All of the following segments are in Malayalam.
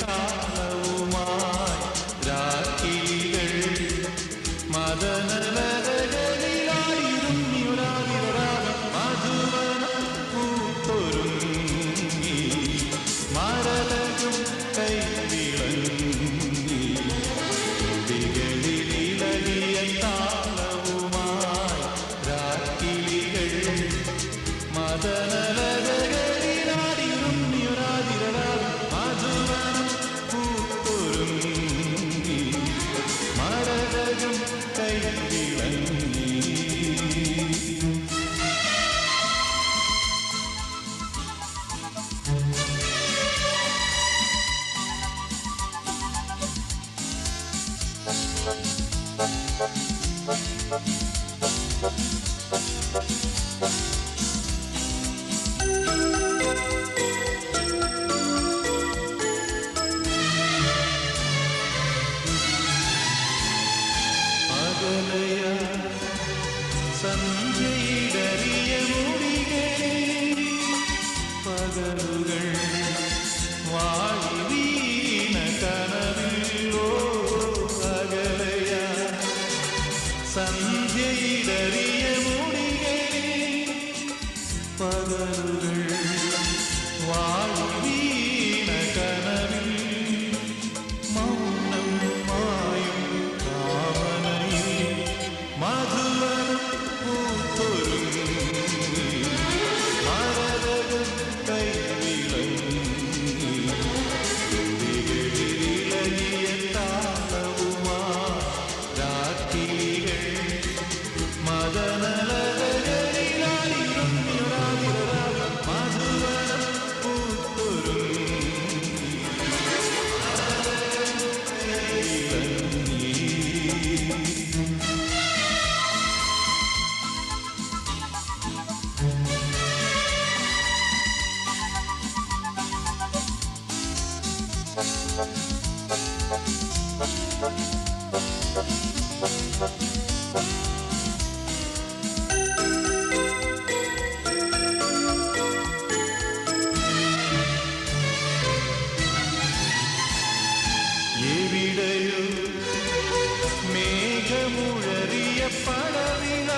താളവുമായി രാക്കിളികൾ മദനലതകളിലായിരുന്നിയൊരാതിരരാഗം മധുവനം പൂത്തൊരുങ്ങി മരതകം കൈവിളങ്ങി തുടികളിലിളകിയ താളവുമായി രാക്കിളികൾ മദനലതകളിലായിരുന്നിയൊരാതിരരാഗം മധുവനം പൂത്തൊരുങ്ങി മരതകം കൈവിളങ്ങി. അകലയ സന്ധ്യയിടറിയ മുടികളിൽ പകലുകൾ വാഴി വീണ കനവിലോ അകലയ സന്ധ്യയിടറിയ മുടികളിൽ പകലുകൾ വാഴി വീണ കനവിൽ മൗനം മായും കാമനയിൽ മധുവനം പൂത്തൊരുങ്ങി മരതകം കൈവിളങ്ങി തുടികളിലിളകിയ താളവുമായി രാക്കിളികൾ മദനലതകളിലായിരുന്നിയൊരാതിരരാഗം മധുവനം പൂത്തൊരുങ്ങി കൈവിളങ്ങി. എവിടെയോ മേഘമുഴറിയ പടവില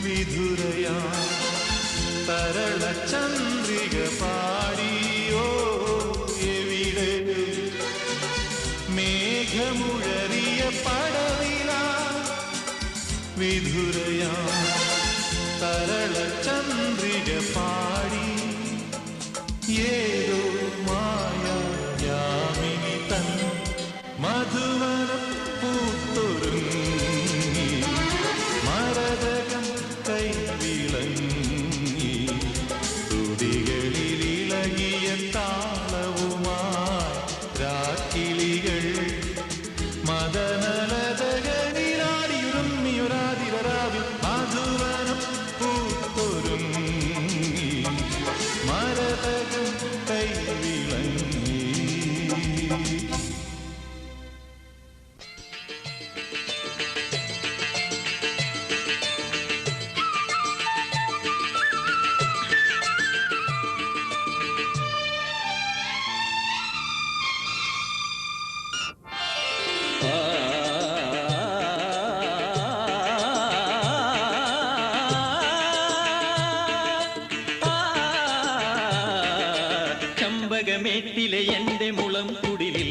വിധുരയാ തരള ചന്ദ്രിക പാടിയോ എവിടെയോ മേഘമുഴറിയ പടവില വിധുരയാ തരള ചന്ദ്രിക പാടി ഏതോ മായ യാമിനി തൻ മധുവനം പൂത്തൊരുങ്ങി മരതകം കൈവിളങ്ങി തുടികളിലിളകിയ താളവുമായി രാക്കിളികൾ മദനലതകളിലാടിയുറമ്മിയൊരാതിരരാവിൽ മധുവനം പൂത്തൊരുങ്ങി മരതകം കൈവിളങ്ങി. ചമ്പകമേട്ടിലെ എന്റെ മുളം കുടിലിൽ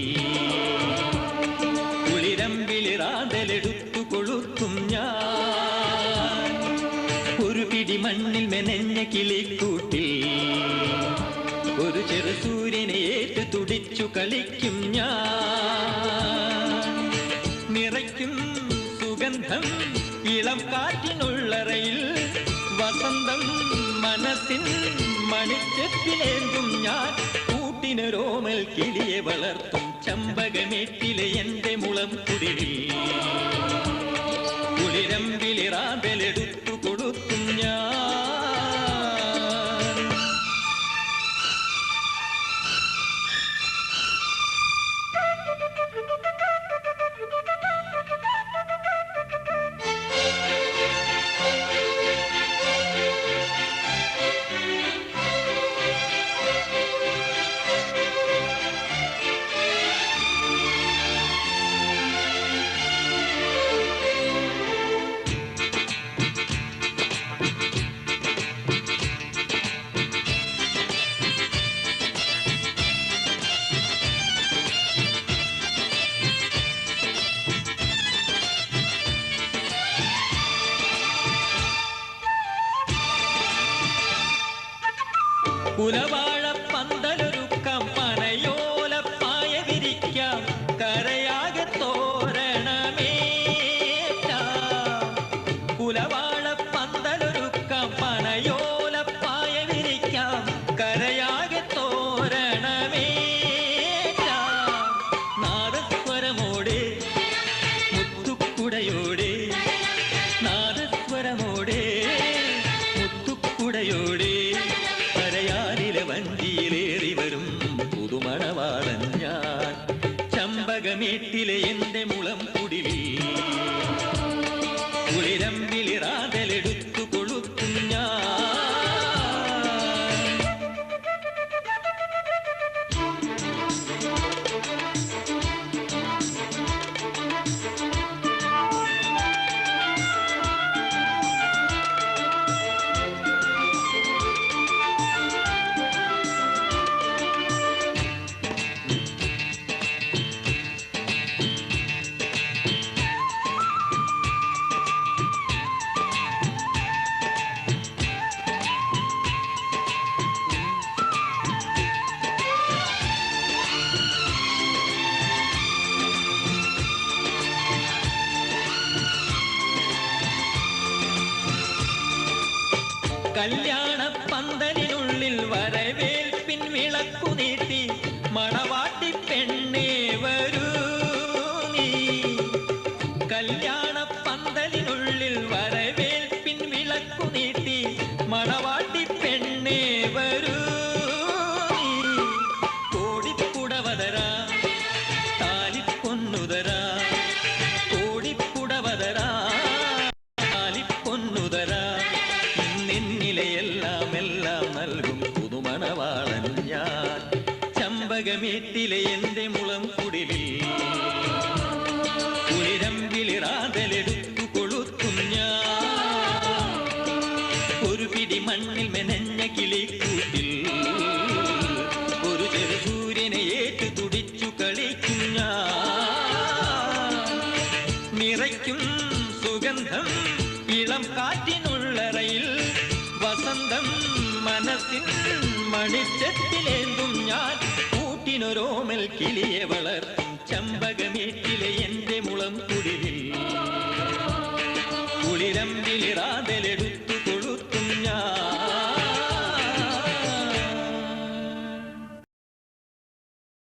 കുളിരമ്പിളിറാതലെടുത്തു കൊളുത്തും ഞാൻ ഒരു പിടി മണ്ണിൽ മെനഞ്ഞ കിളിക്കൂട്ടിൽ ഒരു ചെറു സൂര്യനെ ഏറ്റു തുടിച്ചു കളിക്കും ഞാൻ നിറയ്ക്കും സുഗന്ധം ഇളം കാറ്റിനുള്ളറയിൽ വസന്തം മനസ്സിൻ മണിച്ചെപ്പിലേന്തും ഞാൻ കൂട്ടിനൊരോമൽ കിളിയെ വളർത്തും ചമ്പകമേട്ടിലെ എന്റെ മുളം കുടിലിൽ കുളിരമ്പിളിറാമ്പലെടുത്തു കൊടുത്തും ഞാൻ. കുലവാഴ പന്തലൊരുക്കാം, പനയോലപ്പായ വിരിക്കാം, കരയാകെ തോരണമേറ്റാം. കുലവാഴ പന്തലൊരുക്കാം, പനയോലപ്പായ വിരിക്കാം, കരയാകെ തോരണമേറ്റാം. നാദസ്വരമോടെ മുത്തുക്കുടയോടെ, നാദസ്വരമോടെ മുത്തുക്കുടയോടെ, കരയാലിലെ വഞ്ചിയിലേറി വരും പുതുമണവാളൻ ഞാൻ. ചമ്പകമേട്ടിലെ എന്റെ മുളം കുടിലിൽ കുളിരമ്പിളിറാതലെടുത്തു കൊളുത്തും ഞാൻ. കല്യാണ പന്തലിനുള്ളിൽ വരവേൽപ്പിൻ വിളക്കു നീട്ടി, മണവാട്ടി പെണ്ണേ വരൂ നീ. കല്യാണ പന്തലിനുള്ളിൽ വരവേൽപ്പിൻ വിളക്കു നീട്ടി, മണവാട്ടി പെണ്ണേ വരൂ നീ. കോടിപ്പുടവതരാ താലിപ്പൊന്നുതരാ, കോടിപ്പുടവതരാ താലിപ്പൊന്നുതരാ, എല്ലാം എല്ലാം നൽകും പുതുമണവാളൻ ഞാൻ. ചമ്പകമേട്ടിലെ എന്റെ മുളം കുടിലിൽ കുളിരമ്പിളിറാതലെടുത്തു കൊളുത്തും ഞാൻ. ഒരു പിടി മണ്ണിൽ മെനഞ്ഞ കിളിക്കൂട്ടിൽ ഒരു ചെറു സൂര്യനെ ഏറ്റു തുടിച്ചു കളിക്കും ഞാൻ. നിറയ്ക്കും സുഗന്ധം ഇളം കാറ്റിനുള്ളറയിൽ, വസന്തം മനസ്സിൻ മണിച്ചത്തിലേന്തും ഞാൻ. കൂട്ടിനൊരോമൽ കിളിയെ വളർത്തും ചമ്പകമേട്ടിലെ എന്റെ മുളം കുടിലിൽ